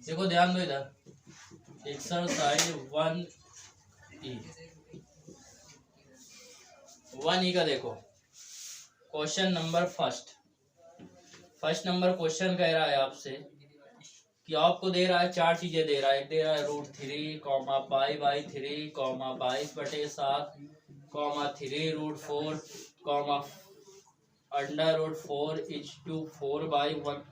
देखो ध्यान दो इधर, एक्सरसाइज 1E का देखो question number first number question कह रहा है आपसे कि आपको दे रहा है चार चीजें दे रहा है। दे रहा है √3 पाई बाई 3 22/7 3 √4 √4 4/1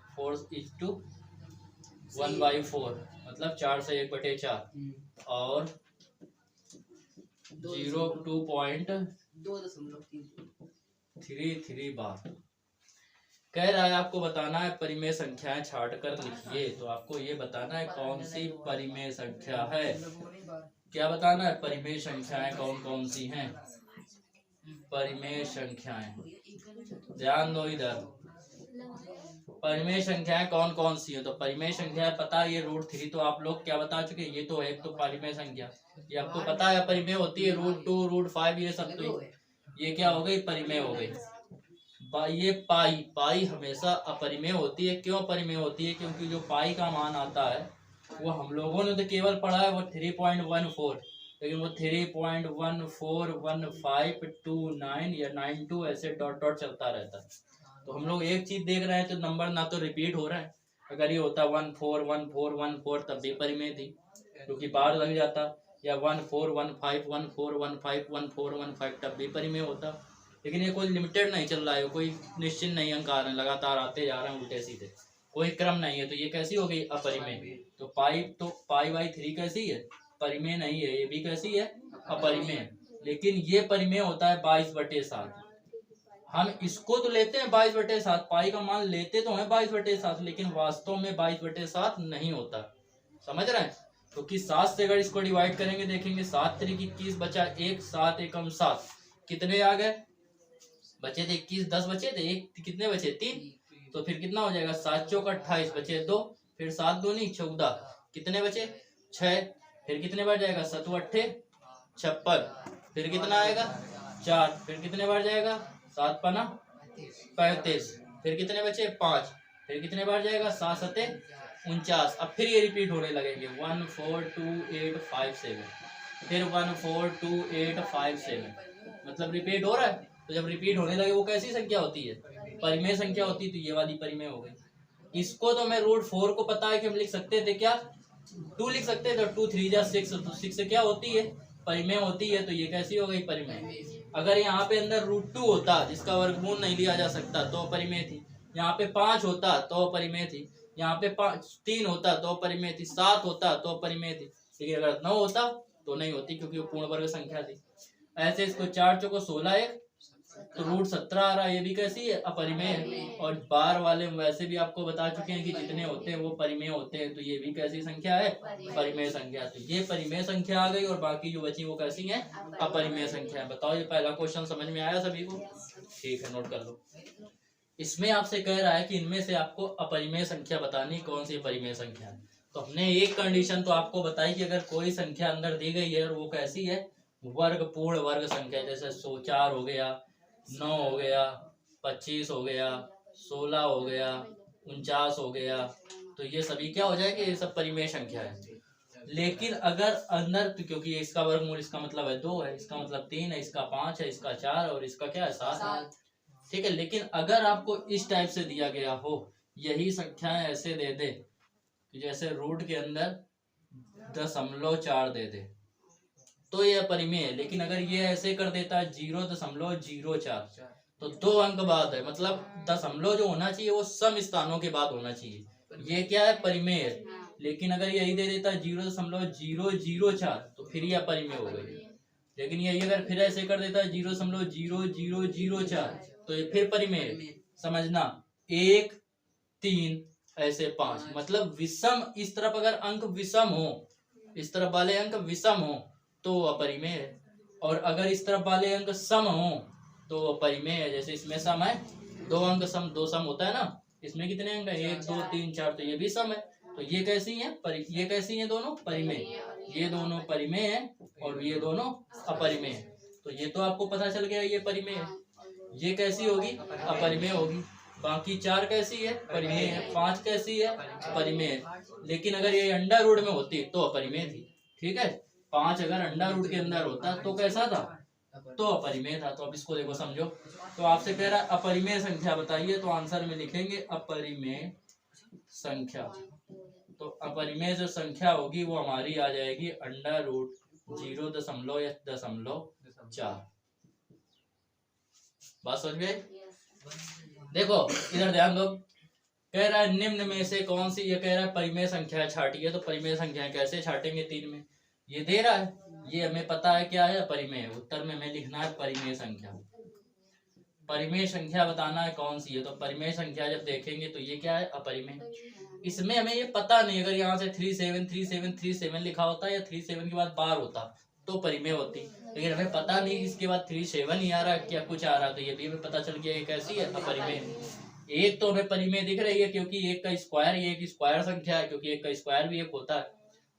4:1/4 मतलब 4 से 1/4 और 2.33 बार। कह रहा है आपको बताना है परिमेय संख्याएं छाट कर लिखिए। तो आपको ये बताना है कौन सी परिमेय संख्या है। क्या बताना है? परिमेय संख्याएं कौन कौन सी हैं। परिमेय संख्याएं, ध्यान दो इधर, परिमेय संख्याएं कौन कौन सी है। तो परिमेय संख्या पता है ये √3 तो आप लोग क्या बता चुके, ये तो एक तो परिमेय संख्या ये आपको पता है परिमेय होती है। √2 √5 ये सब तो ये क्या हो गई, परिमेय हो गई। ये पाई हमेशा अपरिमेय होती है। क्यों परिमेय होती है? क्योंकि जो पाई का मान आता है वो हम लोगों ने तो केवल पढ़ा है वो 3.14, लेकिन वो 3.141529 या 92 ऐसे डॉट डॉट चलता रहता है। तो हम लोग एक चीज देख रहे हैं तो नंबर ना तो रिपीट हो रहा है। अगर ये होता 141414 तब भी परिमेय थी क्योंकि बार लग जाता, या 141514151415 तब भी परिमेय होता। लेकिन ये कोई लिमिटेड नहीं चल रहा है, कोई निश्चित नहीं अंक आ रहे हैं, लगातार आते जा रहे हैं उल्टे सीधे, कोई क्रम नहीं है। तो ये कैसी हो गई, अपरिमेय। तो पाई बाई 3 कैसी है, परिमेय नहीं है। ये भी कैसी है, अपरिमेय। लेकिन ये परिमेय होता है 22/7। हम इसको तो लेते हैं 22/7, पाई का मान लेते तो है 22/7, लेकिन वास्तव में 22/7 नहीं होता। समझ रहे हैं? क्योंकि 7 से अगर इसको डिवाइड करेंगे देखेंगे 7 3 21 बचा 1, 7 एकम 7, कितने आ गए, बचे थे 21, 10 बचे थे, एक कितने बचे 3, तो फिर कितना हो जाएगा 7 चौक 28 बचे 2, फिर 7 दूनी 14, कितने बचे 6, फिर कितने बार जाएगा 7 8 56, फिर कितना आएगा 4, फिर कितने बार जाएगा 7 5 35, फिर कितने बचे 5, फिर कितने बार जाएगा 7 7 49। अब फिर ये रिपीट होने लगेंगे 1 4 2 8 5 7, फिर 1 4 2 8 5 7, मतलब रिपीट हो रहा है। तो जब रिपीट होने लगे वो कैसी संख्या होती है, परिमेय संख्या होती है। तो ये वाली परिमेय हो गई। इसको तो मैं √4 को पता है कि हम लिख सकते थे क्या, 2 लिख सकते थे। 2 3 जा 6, तो 6 से क्या होती है, परिमेय होती है। तो ये कैसी हो गई, परिमेय। अगर यहाँ पे अंदर √2 होता जिसका वर्गमूल नहीं लिया जा सकता तो परिमेय थी। यहाँ पे 5 होता तो परिमेय थी। यहाँ पे 3 होता तो परिमेय थी। 7 होता तो परिमेय थी। लेकिन अगर 9 होता तो नहीं होती क्योंकि वो पूर्ण वर्ग संख्या थी। ऐसे इसको 4 चौको 16 1, तो √17 आ रहा है, ये भी कैसी है, अपरिमेय है। और बार वाले वैसे भी आपको बता चुके हैं कि जितने होते हैं वो परिमेय होते हैं। तो ये भी कैसी संख्या है, परिमेय संख्या। तो ये परिमेय संख्या आ गई और बाकी जो बची वो कैसी है, अपरिमेय संख्या है। बताओ ये पहला क्वेश्चन समझ में आया सभी को? ठीक है, नोट कर लो। इसमें आपसे कह रहा है कि इनमें से आपको अपरिमेय संख्या बतानी, कौन सी परिमेय संख्या है। तो हमने एक कंडीशन तो आपको बताई कि अगर कोई संख्या अंदर दी गई है और वो कैसी है, वर्ग पूर्ण वर्ग संख्या, जैसे 4 हो गया, 9 हो गया, 25 हो गया, 16 हो गया, 49 हो गया, तो ये सभी क्या हो जाएंगे, ये सब परिमेय संख्या है। लेकिन अगर अंदर, क्योंकि इसका वर्गमूल, इसका मतलब है 2 है, इसका मतलब 3 है, इसका 5 है, इसका 4 और इसका क्या है 7, ठीक है। लेकिन अगर आपको इस टाइप से दिया गया हो, यही संख्याएं ऐसे दे दे कि जैसे रूट के अंदर 0.4 दे दे तो ये अपरिमेय है। लेकिन अगर ये ऐसे कर देता 0.04 तो 2 अंक बाद है, मतलब दशमलव जो होना चाहिए वो सम स्थानों के बाद होना चाहिए, ये क्या है, परिमेय है। लेकिन अगर यही दे देता 0.004 तो फिर ये अपरिमेय हो गई। लेकिन यही अगर फिर ऐसे कर देता 0.0004 तो ये फिर परिमेय। समझना, 1 3 ऐसे 5, मतलब विषम। इस तरफ अगर अंक विषम हो, इस तरफ वाले अंक विषम हो तो अपरिमेय है, और अगर इस तरफ वाले अंक सम हो तो अपरिमेय है। जैसे इसमें सम है, 2 अंक सम, 2 सम होता है ना, इसमें कितने अंक है, 1 2 3 4, तो ये भी सम है। तो ये कैसी है, ये कैसी है, दोनों परिमेय। ये दोनों परिमेय है और ये दोनों अपरिमेय है। तो ये तो आपको पता चल गया ये परिमेय है। ये कैसी होगी, अपरिमेय होगी। बाकी 4 कैसी है, परिमेय है, 5 कैसी है, परिमेय है। लेकिन अगर ये अंडर रूट में होती तो अपरिमेय थी। ठीक है, 5 अगर अंडर रूट के अंदर होता तो कैसा था, तो अपरिमेय था। तो अब इसको देखो समझो। तो आपसे कह रहा है अपरिमेय संख्या बताइए, तो आंसर में लिखेंगे अपरिमेय संख्या। तो अपरिमेय जो संख्या होगी वो हमारी आ जाएगी अंडर रूट 0 या 0.4। बात समझ में? देखो इधर ध्यान दो, कह रहा है निम्न में से कौन सी, ये कह रहा है परिमेय संख्या छाटिए। तो परिमेय संख्या कैसे छाटेंगे, 3 में ये दे रहा है, ये हमें पता है क्या है, अपरिमेय। उत्तर में हमें लिखना है परिमेय संख्या। परिमेय संख्या बताना है कौन सी है। तो परिमेय संख्या जब देखेंगे तो ये क्या है, अपरिमेय। इसमें हमें ये पता नहीं, अगर यहाँ से 373737 लिखा होता या 37 के बाद बार होता तो परिमेय होती, लेकिन हमें पता नहीं इसके बाद 37 ही आ रहा है क्या कुछ आ रहा, तो ये भी हमें पता चल गया ये कैसी है, अपरिमेय। एक तो हमें परिमेय दिख रही है क्योंकि एक का स्क्वायर, ये एक स्क्वायर संख्या है, क्योंकि एक का स्क्वायर भी एक होता है,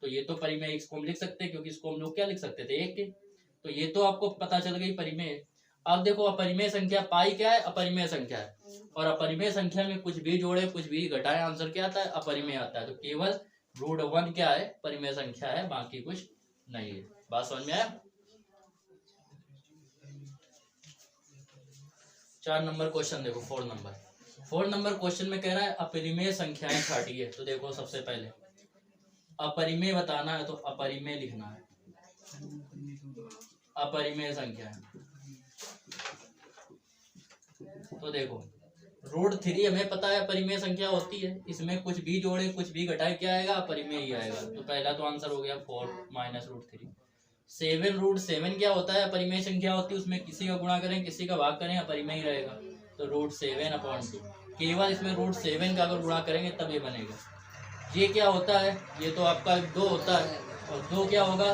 तो ये तो परिमेय। इसको हम लिख सकते हैं क्योंकि इसको हम लोग क्या लिख सकते थे, एक के। तो ये तो आपको पता चल गई परिमेय। अब देखो अपरिमेय संख्या पाई क्या है, अपरिमेय संख्या है, और अपरिमेय संख्या में कुछ भी जोड़े कुछ भी घटाए आंसर क्या आता है, अपरिमेय आता है। तो केवल √1 क्या है, परिमेय संख्या है, बाकी कुछ नहीं है। बात समझ में आया? 4 नंबर क्वेश्चन देखो, 4 नंबर क्वेश्चन में कह रहा है अपरिमेय संख्याएं छाटिए। तो देखो सबसे पहले अपरिमेय बताना है, तो अपरिमेय लिखना है, अपरिमेय संख्या है। तो देखो √3 हमें पता है परिमेय संख्या होती है, इसमें कुछ भी जोड़े कुछ भी घटाए क्या आएगा, अपरिमेय ही आएगा। तो पहला तो आंसर हो गया 4 - √3। 7 क्या होता है, अपरिमेय संख्या होती है, उसमें किसी का गुणा करें किसी का भाग करें अपरिमेय ही रहेगा। तो √7/2 केवल इसमें √7 का अगर गुणा करेंगे तब ये बनेगा। ये क्या होता है, ये तो आपका 2 होता है, और 2 क्या होगा,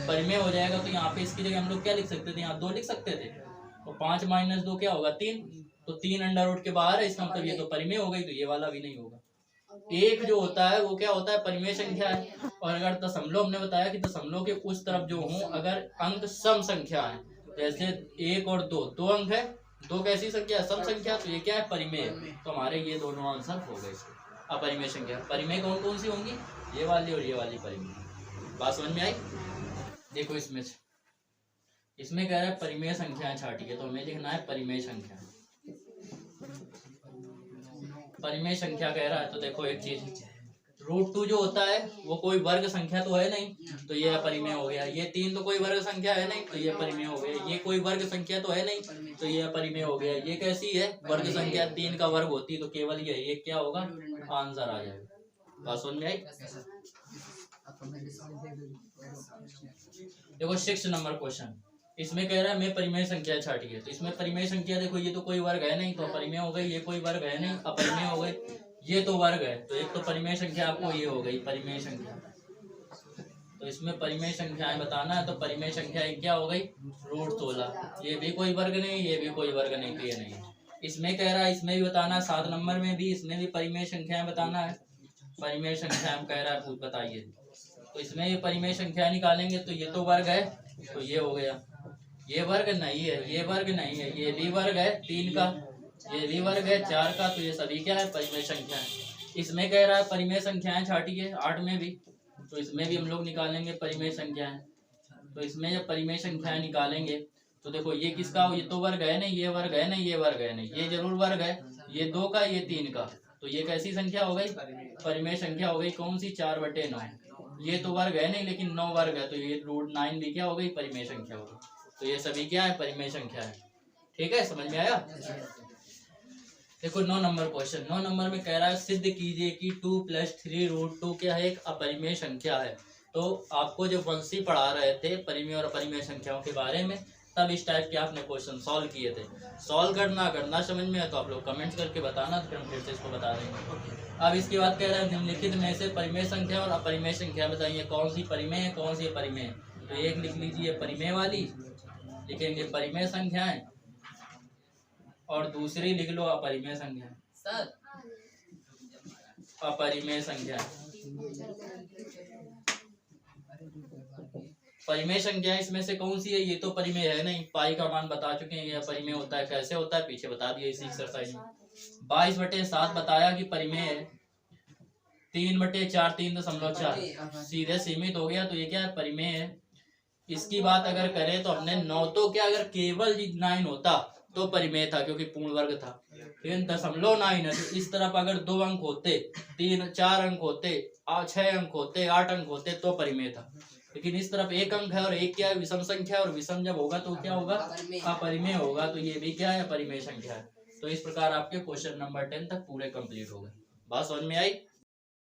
परिमेय हो जाएगा। तो यहाँ पे इसकी जगह हम लोग क्या लिख सकते थे, यहाँ 2 लिख सकते थे। तो 5 - 2 क्या होगा, 3। तो 3 अंडर रूट के बाहर है, इसका मतलब ये तो परिमेय हो गई, तो ये वाला भी नहीं होगा। एक जो होता है वो क्या होता है, परिमेय संख्या है। और अगर दशमलव, हमने बताया कि दशमलव के उस तरफ जो हो अगर अंक सम संख्या है, जैसे 1 और 2 अंक है, 2 कैसी संख्या है, सम संख्या, तो ये क्या है, परिमेय। तो हमारे ये दोनों आंसर हो गए अपरिमेय संख्या। परिमेय कौन कौन सी होंगी, ये वाली और ये वाली परिमेय। बात समझ में आई? देखो इसमें कह रहा है परिमेय संख्याएं छाटिए, तो हमें लिखना है परिमेय संख्या। परिमेय संख्या कह रहा है, तो देखो एक चीज, √2 जो होता है वो कोई वर्ग संख्या तो है नहीं, तो ये अपरिमेय हो गया। ये 3 तो कोई वर्ग संख्या है नहीं, तो ये अपरिमेय हो गया। ये कोई वर्ग संख्या तो है नहीं, तो ये अपरिमेय हो गया। ये कैसी है, वर्ग संख्या, 3 का वर्ग होती, तो केवल ये क्या होगा, आंसर आ जाएगा। बात समझ में आई? देखो 6 नंबर क्वेश्चन, इसमें कह रहा है मैं परिमेय संख्या छाटिए। तो इसमें परिमेय संख्या देखो, ये तो कोई वर्ग है नहीं, तो परिमेय हो गई। ये कोई वर्ग है नहीं, अपरिमेय हो गई। ये तो वर्ग है, तो एक तो परिमेय संख्या आपको ये हो गई परिमेय संख्या। तो इसमें परिमेय संख्याएं बताना है, तो परिमेय संख्या एक क्या हो गई, √16। ये भी कोई वर्ग नहीं, ये भी कोई वर्ग नहीं, तो ये नहीं। इसमें कह रहा है इसमें भी बताना है, 7 नंबर में भी, इसमें भी परिमेय संख्याएं बताना है। परिमेय संख्याएं कह रहा है बताइए। तो इसमें ये परिमेय संख्या निकालेंगे, तो ये तो वर्ग है, तो ये हो गया। ये वर्ग नहीं है, ये वर्ग नहीं है, ये भी वर्ग है 3 का, ये भी वर्ग है 4 का, तो ये सभी क्या है, परिमेय संख्या है। इसमें कह रहा है परिमेय संख्याएं छाटिए, 8 में भी, तो इसमें भी हम लोग निकालेंगे परिमेय संख्याएं। तो इसमें जब परिमेय संख्याएं निकालेंगे, तो देखो ये किसका, ये तो वर्ग है नहीं, ये वर्ग है नहीं, ये वर्ग है नहीं, ये जरूर वर्ग है, ये 2 का, ये 3 का, तो ये कैसी संख्या हो गई, परिमेय संख्या हो गई। कौन सी, 4/9। ये तो वर्ग है नहीं, लेकिन 9 वर्ग है, तो ये √9 भी क्या हो गई, परिमेय संख्या हो गई। तो ये सभी क्या है, परिमेय संख्या है। ठीक है, समझ में आया? देखो 9 नंबर क्वेश्चन, 9 नंबर में कह रहा है सिद्ध कीजिए कि 2 + 3√2 क्या है, एक अपरिमेय संख्या है। तो आपको जो वंशी पढ़ा रहे थे परिमेय और अपरिमेय संख्याओं के बारे में, तब इस टाइप के आपने क्वेश्चन सॉल्व किए थे। सॉल्व करना समझ में है तो आप लोग कमेंट्स करके बताना, फिर हम फिर से इसको बता देंगे। अब इसके बाद कह रहा है निम्नलिखित में से परिमेय संख्या और अपरिमेय संख्या बताइए, कौन सी परिमेय है कौन सी अपरिमेय है। तो एक लिख लीजिए परिमेय वाली, लिखेंगे परिमेय संख्याएं, और दूसरी लिख लो अपरिमेय संख्याएं, अपरिमेय संख्याएं। परिमेय संख्या इसमें से कौन सी है, ये तो परिमेय है नहीं, पाई का मान बता चुके हैं, ये परिमेय होता है, कैसे होता है पीछे बता दिया इसी एक्सरसाइज में। 22/7 बताया कि परिमेय है, 3/4 3.4 सीधे सीमित हो गया, तो ये क्या है, परिमेय है। इसकी बात अगर करें तो हमने 9 तो क्या, अगर केवल 9 होता तो परिमेय था क्योंकि पूर्ण वर्ग था, लेकिन 0.9 है, तो इस तरफ अगर 2 अंक होते, 4 अंक होते, 6 अंक होते, 8 अंक होते तो परिमेय था, लेकिन इस तरफ 1 अंक है और 1 क्या है, विषम संख्या, और विषम जब होगा तो क्या होगा, अपरिमेय होगा, तो ये भी क्या है, परिमेय संख्या है। तो इस प्रकार आपके क्वेश्चन नंबर 10 तक पूरे कंप्लीट हो गए। बात समझ में आई?